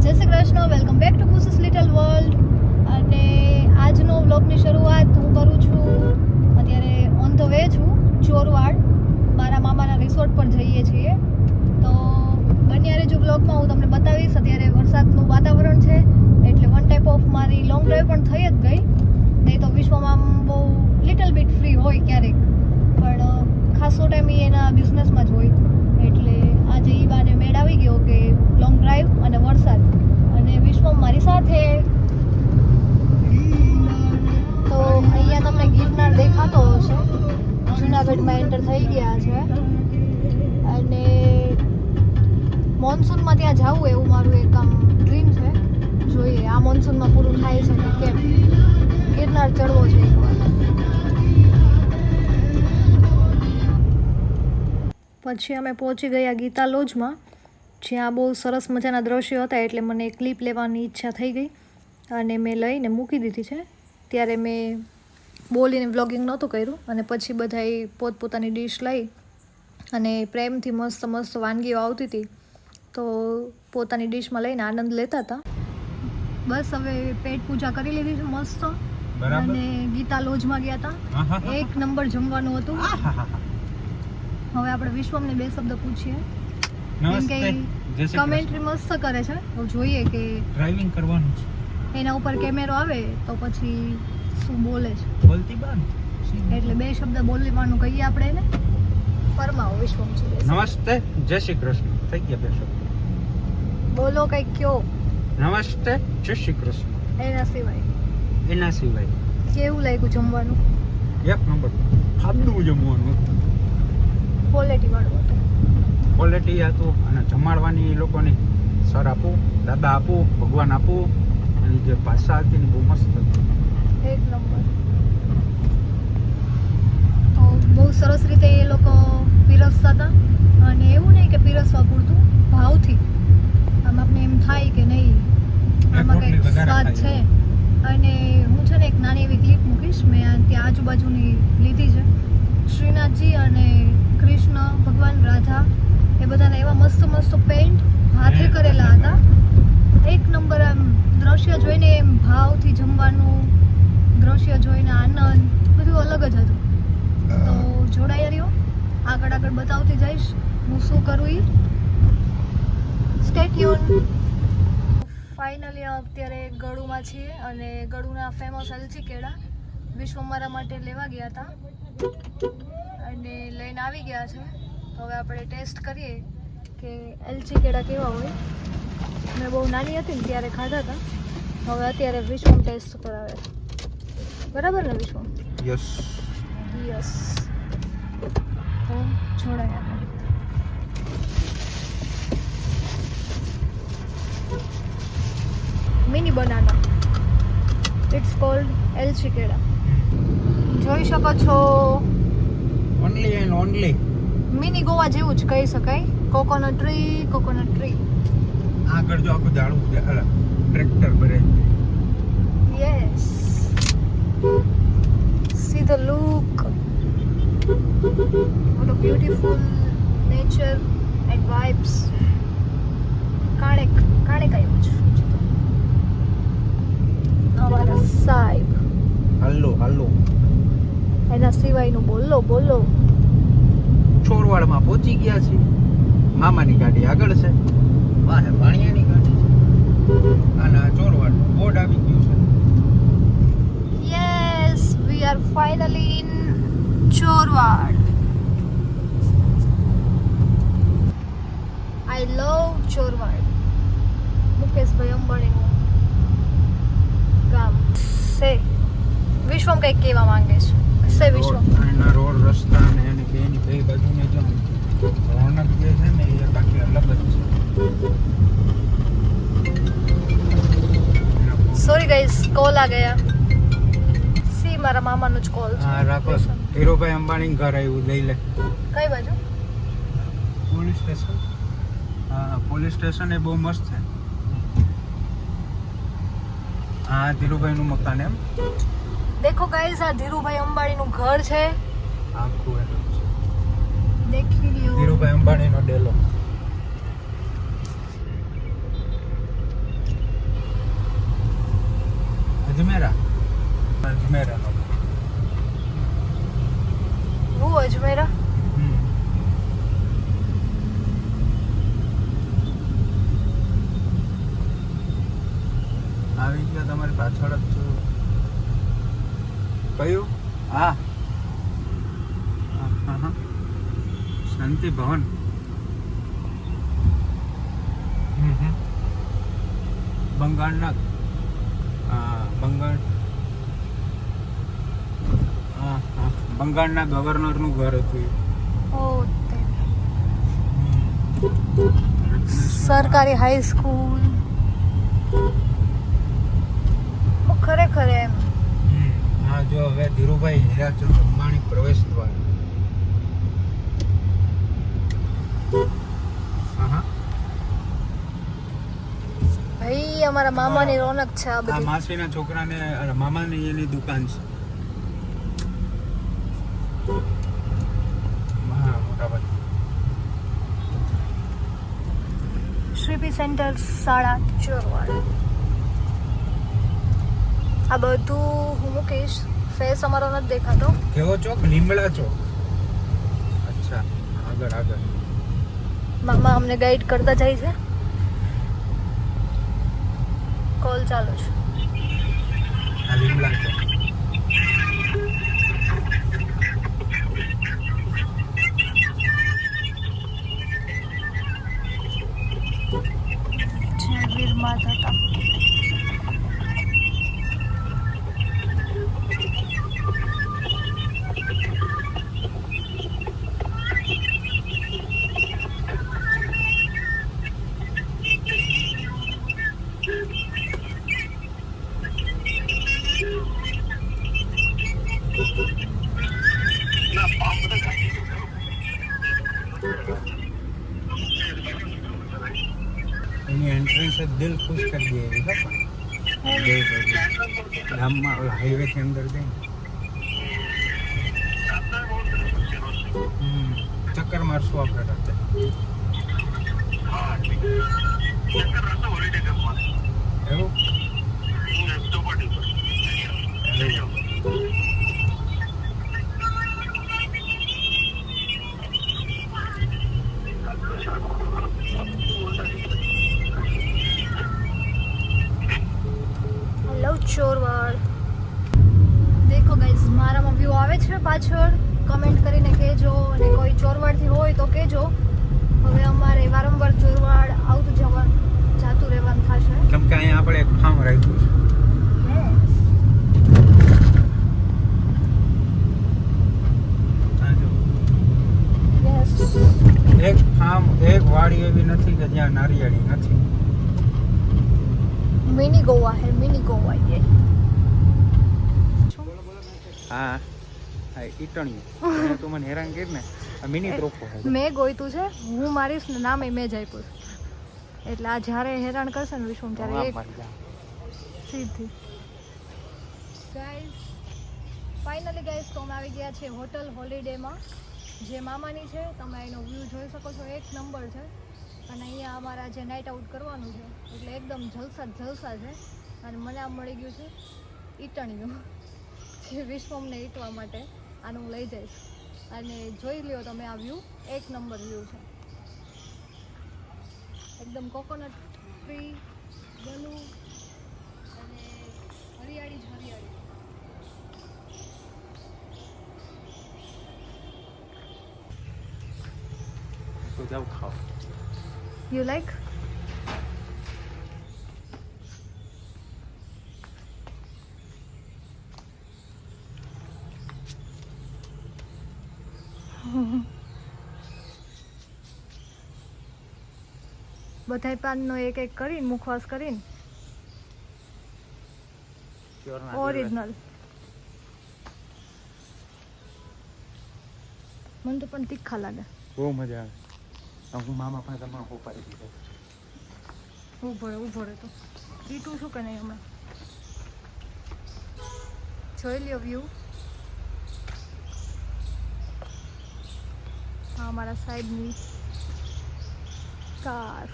જય Shri Krishna, welcome back to ખુશીસ little world. અને આજનો વ્લોગની શરૂઆત હું કરું છું. અત્યારે ઓન ધ વે છું ચોરવાડ, મારા મામાના રિસોર્ટ પર જઈએ છીએ. તો બન્યા રહેજો વ્લોગમાં, હું તમને બતાવીશ. અત્યારે વરસાદનું વાતાવરણ છે એટલે વન ટાઈપ ઓફ મારી લોંગ ડ્રાઈવ પણ થઈ જ ગઈ. નહીં તો વિશ્વમાં બહુ લિટલ બીટ ફ્રી હોય ક્યારેક, પણ ખાસો ટાઈમ એના બિઝનેસમાં જ હોય. એટલે આજે એ બાને મેળ આવી ગયો કે લોંગ ડ્રાઈવ અને વરસાદ, અને વિશ્વ મારી સાથે. તો અહીંયા તમને ગિરનાર દેખાતો હશે. જુનાગઢમાં એન્ટર થઈ ગયા છે અને મોન્સૂનમાં ત્યાં જવું એવું મારું એક આમ ડ્રીમ છે. જોઈએ આ મોન્સૂનમાં પૂરું થાય છે કે કેમ. ગિરનાર ચડવો છે એકવાર. પછી અમે પહોંચી ગયા ગીતા લોજમાં, જ્યાં બહુ સરસ મજાના દ્રશ્યો હતા. એટલે મને એક ક્લિપ લેવાની ઈચ્છા થઈ ગઈ અને મેં લઈને મૂકી દીધી છે. ત્યારે મેં બોલીને વ્લોગિંગ નહોતું કર્યું, અને પછી બધાએ પોતપોતાની ડીશ લઈ અને પ્રેમથી મસ્ત મસ્ત વાનગીઓ આવતી હતી તો પોતાની ડીશમાં લઈને આનંદ લેતા હતા. બસ હવે પેટ પૂજા કરી લીધી છે મસ્ત, અને ગીતા લોજમાં ગયા હતા. એક નંબર જમવાનું હતું. હવે આપણે વિશ્વમને બે શબ્દ પૂછીએ, કેમ કે કમેન્ટ્રી મસ્ત કરે છે. તો જોઈએ કે ડ્રાઇવિંગ કરવાનું છે, એના ઉપર કેમેરો આવે તો પછી શું બોલે છે. બોલતી બંધ એટલે બે શબ્દ બોલવાનું કહીએ આપણે એને. ફરમાવો વિશ્વમજી. નમસ્તે, જય શ્રી કૃષ્ણ. થઈ ગયા બે શબ્દ. બોલો કંઈક કયો. નમસ્તે, જય શ્રી કૃષ્ણ. એના સિવાય કેવું લાગ્યું જમવાનું? એક નંબર ખાધું જમવાનું. ક્વોલિટી વાળું હતું. ક્વોલિટી હતું, અને જમાડવાની એ લોકોની સર આપું, દાદા આપું, ભગવાન આપું, અને જે ભાષા હતી ને બહુ મસ્ત હતી. એક નંબર. તો બહુ સરસ રીતે એ લોકો પીરસતા હતા, અને એવું નહીં કે પીરસવા પૂરતું, ભાવથી. આમ આપણે એમ થાય કે નહીં આમાં કંઈક સ્વાદ છે. અને હું છે ને એક નાની એવી ક્લિપ મૂકીશ, મેં ત્યાં આજુબાજુની લીધી છે. શ્રીનાથજી અને કૃષ્ણ ભગવાન, રાધા, એ બધાના એવા મસ્ત મસ્ત પેન્ટ હાથે કરેલા હતા. એક નંબર. આમ દ્રશ્ય જોઈને એમ ભાવથી જમવાનું, દ્રશ્ય જોઈને આનંદ, બધું અલગ જ હતું. તો જોડાયા રહ્યો, આગળ બતાવતી જઈશ હું શું કરું એ. Stay tune. ફાઇનલી અત્યારે ગળુમાં છીએ, અને ગળુના ફેમસ એલચી કેળા વિશ્વ મારા માટે લેવા ગયા હતા અને લઈને આવી ગયા છે. તો હવે આપણે ટેસ્ટ કરીએ કે એલચી કેળા કેવા હોય. મેં બહુ નાની હતી ને ત્યારે ખાધા હતા. હવે અત્યારે વિશ્વમ ટેસ્ટ કરાવે. બરાબર ને વિશ્વમ? યસ. તો જોડાયા. મિની બનાના, ઇટ્સ કોલ્ડ એલચી કેળા. જોઈ શકો છો, only and only mini Goa જેવું જ કહી શકાય. Coconut tree. આગળ જો આખું ઝાડવું છે, અલા ટ્રેક્ટર ભરે. Yes, see the look. what a beautiful nature and vibes. કાણેક આવ્યું છે અમારા સાહેબ. હાલો એના સિવાયનું બોલો. ચોરવાડમાં પહોંચી ગયા છે. મામાની ગાડી આગળ છે, વાહે ભાણિયાની ગાડી છે, અને આ ચોરવાડ બોર્ડ આવી ગયું છે. Yes, we are finally in Chorwad. I love Chorwad. Mukeshbhai અંબાણીનું ગામ છે. વિશ્વમ કંઈક કહેવા માંગે છે. સે વિશ્વમ. એના રોડ રસ્તા ને એની બે બાજુને જો રોનક જે છે ને એ બાકી અલગ જ છે. સોરી ગાઈસ, કોલ આ ગયા. સી મારા મામાનો જ કોલ છે. હા રાખો. ધીરુભાઈ અંબાણી ઘર આવ્યું, લઈ લે. કઈ બાજુ? Police station. હા, પોલીસ સ્ટેશન એ બહુ મસ્ત છે. હા, ધીરુભાઈ નું મકાન. એમ દેખો ગાઈસ, આ ધીરુભાઈ અંબાણીનું ઘર છે. આખું એમ દેખી લ્યો. ધીરુભાઈ અંબાણીનો ડેલો. અજમેરા અજમેરાનો હું અજમેરા આવી ગયો તમારી પાછળ જ છું કયું હા શાંતિ ભવન બંગાળના બંગાળના ગવર્નરનું ઘર હતું ઓ સરકારી હાઈ સ્કૂલ ખરેખર એમ હા જો હવે ધીરુભાઈ હીરાચંદ અંબાણી પ્રવેશ દ્વાર ભાઈ અમારા મામાની રોનક છે આ આ બધી માસીના છોકરાને મામાની એની દુકાન છે હા મોટા ભાઈ શ્રીપી સેન્ટર શાળા ચોરવાડ આ બધું હું મૂકીશ ફેસ અમારો નથી દેખાતો કેવો ચોક લીમડા ચોક અચ્છા આગળ આગળ મામા અમને ગાઈડ કરતા જાય છે કોલ ચાલુ છે આ લીમડા ચોક વીર માતા એની એન્ટ્રન્સ જ દિલ ખુશ કરી દે એવી ગામમાં ઓલા હાઈવે થી અંદર જઈને ચક્કર મારશું આપણે રાતે એવું ચોરવાડ દેખો ગાઈઝ મારામાં વ્યૂ આવે છે પાછળ કમેન્ટ કરીને કહેજો અને કોઈ ચોરવાડથી હોય તો કહેજો હવે અમારે વારંવાર ચોરવાડ આવતું જાતું રહેવાનું થશે કેમ કે અહીંયા આપણે એક ફાર્મ રાખ્યું છે એક ફાર્મ એક વાડી એવી નથી કે જ્યાં નારિયેળી નથી મિની ગોવા હે મિની ગોવા ये હા હા ઈટણીયું તું મને હેરાન કર ને આ મિની ટ્રોફો છે મેં ગોઈતું છે હું મારીશ ને નામે મેં જ આપ્યું એટલે આ જ્યારે હેરાન કરશે ને વિશ્વમ ત્યારે એક સીધી ગાઈઝ ફાઇનલી ગાઈઝ તો અમે આવી ગયા છે હોટલ હોલિડેમાં જે મામાની છે તમે એનો વ્યૂ જોઈ શકો છો એક નંબર છે અને અહીંયા અમારા જે નાઇટ આઉટ કરવાનું છે એટલે એકદમ જલસા છે અને મને આ મળી ગયું છે ઈટણીયું જે વિશ્વમને ઈટવા માટે આનું હું લઈ જઈશ અને જોઈ લ્યો તમે આ વ્યૂ એક નંબર વ્યૂ છે એકદમ કોકોનટ ટ્રી ગલું અને હરિયાળી જ હરિયાળી તો જાવ ખાઓ You like? બધાય પાનનો એક એક કરીને મુખવાસ કરીને ઓરિજિનલ મને તો પણ તીખા લાગે બહુ મજા આવે હું મામા પાસે તમારો હોપારી દીધો ઉભો રહે તો ઈટું શું કે નહીં હમણાં જોઈ લ્યો વ્યૂ હા અમારા સાહેબની કાર